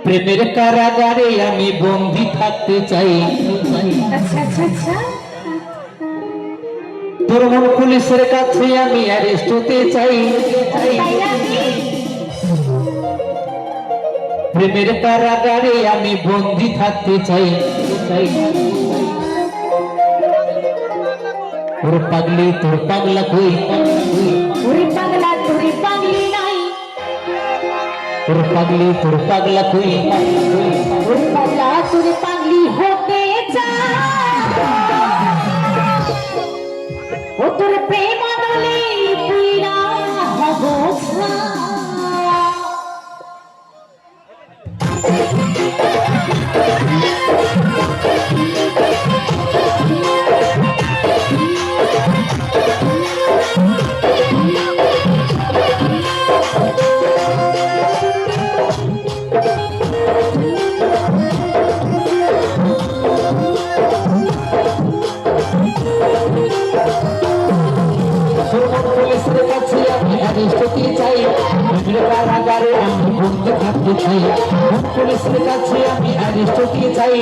প্রেমের কারাগারে আমি বন্দী থাকতে চাই। আচ্ছা আচ্ছা আচ্ছা তোর মন পুলিশের কাছে আমি অ্যারেস্ট হতে চাই। প্রেমের কারাগারে আমি বন্দী থাকতে চাই। ওর পাগলি তোর পাগলা কই, ওরে পাগলা তোরে পাগলি নাই, ওর পাগলি তোর পাগলা কই, ওরে পাগলা তোরে পাগলি হতে চায়। ও তোর প্রেম আদলে পুইরা হব ছায়া। পুলিশের কাছে আমি অ্যারেস্ট হতে চাই। প্রেমের কারাগারে আমি বন্দী থাকতে চাই। পুলিশের কাছে আমি অ্যারেস্ট হতে চাই।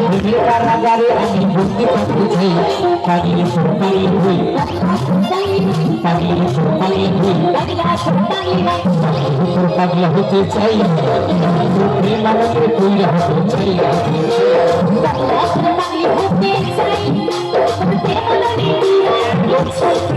প্রেমের কারাগারে আমি বন্দী থাকতে চাই। পাগলি তোর পাগলি হই, পাগলি তোর পাগলি হই, তোর পাগলা হতে চাই। তোর প্রেম আমাকে কইরা হতে চাই। পাগলি হতে চাই, তোর প্রেম আদলে পুইরা হব ছায়া।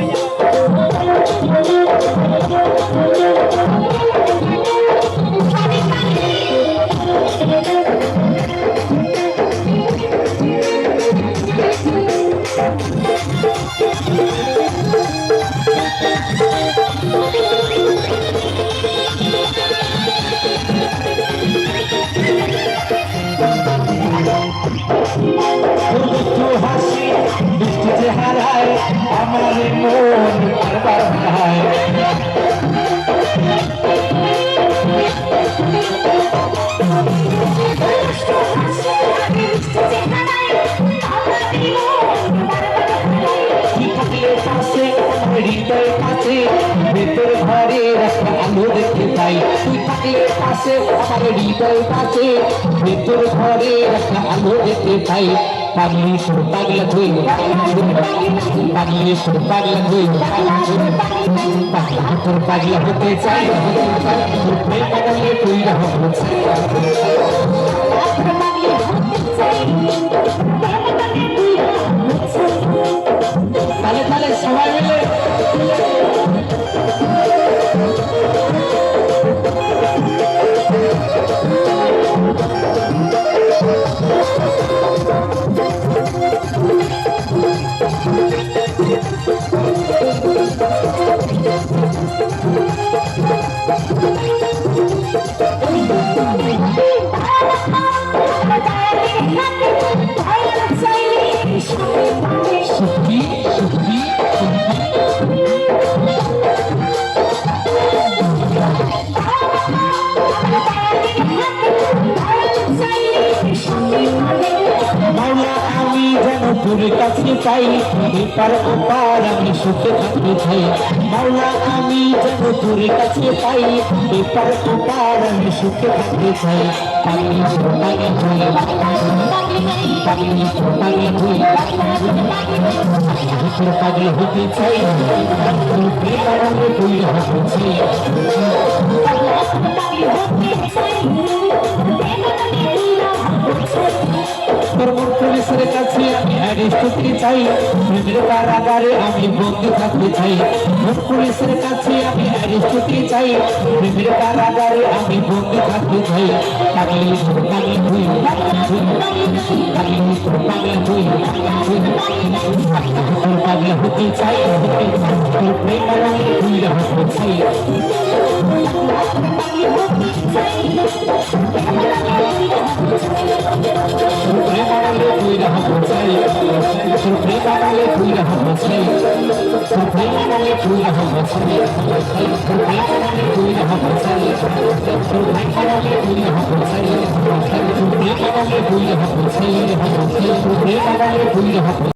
হাসি মিষ্টি চেহারায় আমার মন বারবার ভাই। হৃদয় কাছে ভেতর ঘরে একটা আলো দেখতে পাই। তুই থাকলে পাশে আমার হৃদয় কাছে ভেতর ঘরে একটা আলো দেখতে পাই। পাগলি তোর পাগলা তুই, পাগলি তোর পাগলা তুই, পাগলা তোর পাগলা হতে চাই। তোর প্রেম আদলে তুই হতে চাই। তালে তালে সবাই মিলে সুখী সুখী মাওলা আমি যেন তোর কাছে পাই। এপার ওপার আমি সুখে থাকতে চাই। মাওলা আমি যেন তোর কাছে পাই। এপার ওপার আমি সুখে থাকতে চাই। পাগলি তোর পাগলা হই, পাগলি তোর পাগলা হই, তোর পাগলা হতে চাই। তোর প্রেম আনন্দে তৈরি হতে চাই। তোর মন পুলিশের কাছে আমি অ্যারেস্ট হতে চাই। প্রেমের কারাগারে আমি বন্দী থাকতে চাই। মন পুলিশের কাছে আমি অ্যারেস্ট হতে চাই। প্রেমের কারাগারে আমি বন্দী থাকতে চাই। পাগলি তোর পাগলা হই, পাগলি তোর পাগলা হই, তোর পাগলা হতে চাই। তোর প্রেম আনন্দে তৈরি হতে চাই। প্রেম আনন্দে তৈরি হতে চাই। তোর প্রেম আনন্দে তৈরি হতে চাই। তোর প্রেম আনন্দে তৈরি হতে চাই। তোর প্রেম আনন্দে তৈরি হতে চাই। তোর প্রেম আনন্দে তৈরি হতে চাই। তোর প্রেম আনন্দে তৈরি হতে চাই। তোর প্রেম আনন্দে তৈরি হতে